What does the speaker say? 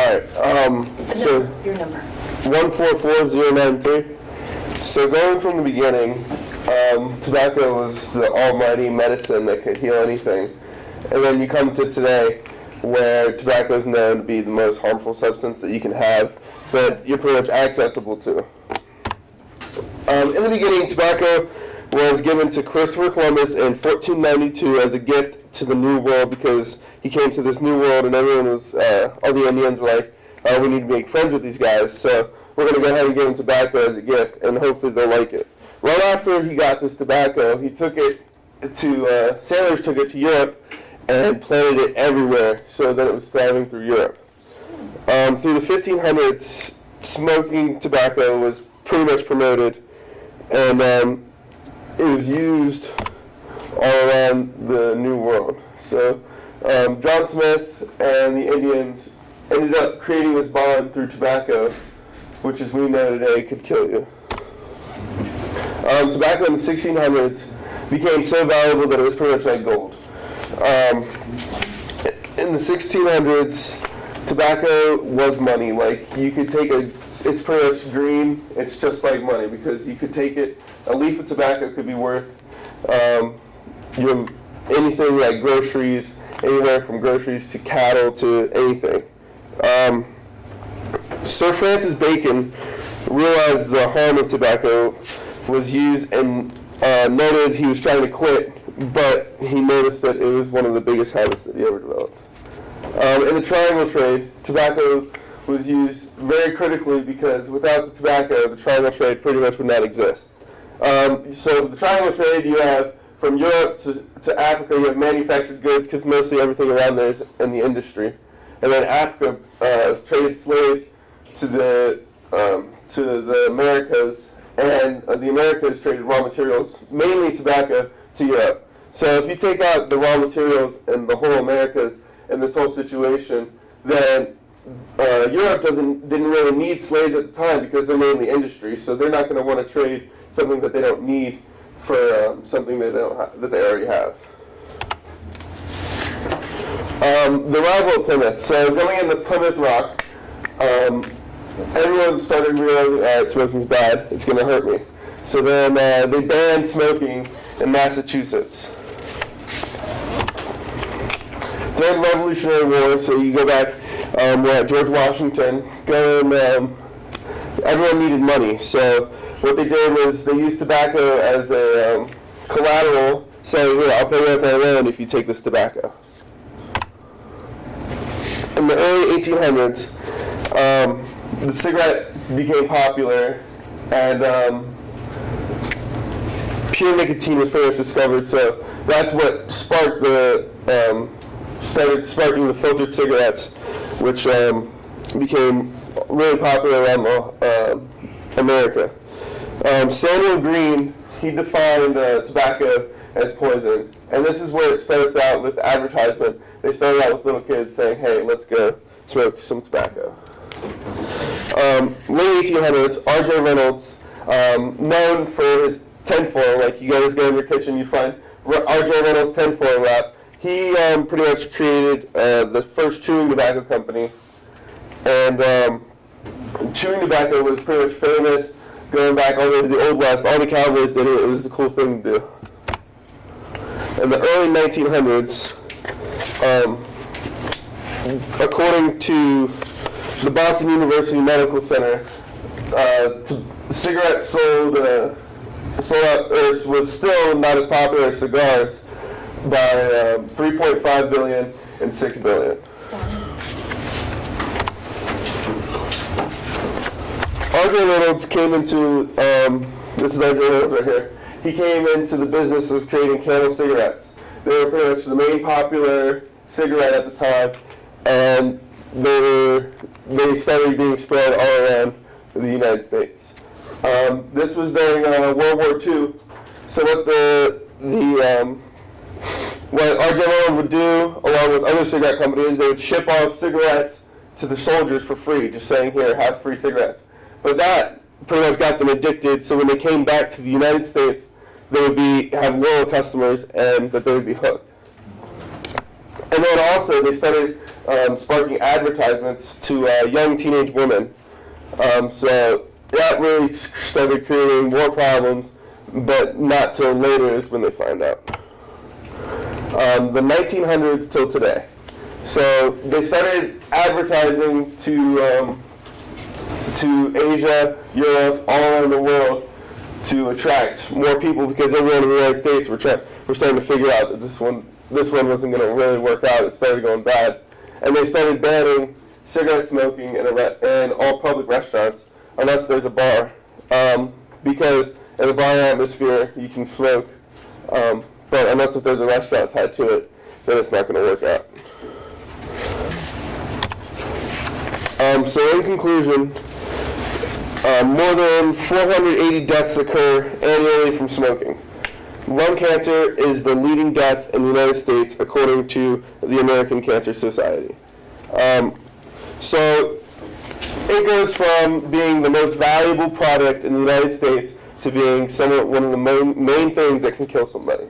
right. Your number. 144093. So going from the beginning, tobacco was the almighty medicine that could heal anything. And then you come to today, where tobacco is known to be the most harmful substance that you can have, that you're pretty much accessible to. In the beginning, tobacco was given to Christopher Columbus in 1492 as a gift to the New World, because he came to this new world and everyone was, all the Indians were like, we need to make friends with these guys, so we're going to go ahead and give him tobacco as a gift, and hopefully they'll like it. Right after he got this tobacco, he took it to, sailors took it to Europe and planted it everywhere so that it was thriving through Europe. Through the 1500s, smoking tobacco was pretty much promoted, and it was used all around the New World. So John Smith and the Indians ended up creating this bond through tobacco, which as we know today could kill you. Tobacco in the 1600s became so valuable that it was pretty much like gold. In the 1600s, tobacco was money. Like, you could take it's pretty much green, it's just like money, because you could take it, a leaf of tobacco could be worth anything like groceries, anywhere from groceries to cattle to anything. Sir Francis Bacon realized the harm of tobacco was used and noted he was trying to quit, but he noticed that it was one of the biggest habits that he ever developed. In the triangle trade, tobacco was used very critically, because without the tobacco, the triangle trade pretty much would not exist. So the triangle trade, you have from Europe to Africa, you have manufactured goods, because mostly everything around there is in the industry. And then Africa traded slaves to the Americas, and the Americas traded raw materials, mainly tobacco, to Europe. So if you take out the raw materials and the whole Americas and this whole situation, then Europe didn't really need slaves at the time, because they're mainly industry, so they're not going to want to trade something that they don't need for something that they already have. The arrival of Plymouth. So going into Plymouth Rock, everyone started realizing, smoking's bad, it's going to hurt me. So then they banned smoking in Massachusetts. During the Revolutionary War, so you go back, we're at George Washington, everyone needed money. So what they did was they used tobacco as a collateral, saying, here, I'll pay you up my loan if you take this tobacco. In the early 1800s, the cigarette became popular, and pure nicotine was pretty much discovered, so that's what sparked started sparking the filtered cigarettes, which became really popular around America. Samuel Green, he defined tobacco as poison, and this is where it starts out with advertisement. They started out with little kids saying, hey, let's go smoke some tobacco. Late 1800s, R.J. Reynolds, known for his tinfoil, like you guys go in your kitchen, you find R.J. Reynolds tinfoil wrap. He pretty much created the first chewing tobacco company, and chewing tobacco was pretty much famous going back all the way to the Old West. All the cowboys did it. It was the cool thing to do. In the early 1900s, according to the Boston University Medical Center, cigarettes was still not as popular as cigars by 3.5 billion and 6 billion. R.J. Reynolds came into, this is R.J. Reynolds right here, he came into the business of creating Camel cigarettes. They were pretty much the main popular cigarette at the time, and they started being spread all around the United States. This was during World War II, so what R.J. Reynolds would do, along with other cigarette companies, they would ship off cigarettes to the soldiers for free, just saying, here, have free cigarettes. But that pretty much got them addicted, so when they came back to the United States, they would have loyal customers, and that they would be hooked. And then also they started sparking advertisements to young teenage women. So that really started creating more problems, but not till later is when they find out. The 1900s till today. So they started advertising to Asia, Europe, all around the world to attract more people, because everyone in the United States were starting to figure out that this one wasn't going to really work out. It started going bad, and they started banning cigarette smoking in all public restaurants unless there's a bar, because in the bar atmosphere you can smoke, but unless if there's a restaurant tied to it, then it's not going to work out. So in conclusion, more than 480 deaths occur annually from smoking. Lung cancer is the leading death in the United States according to the American Cancer Society. So it goes from being the most valuable product in the United States to being one of the main things that can kill somebody.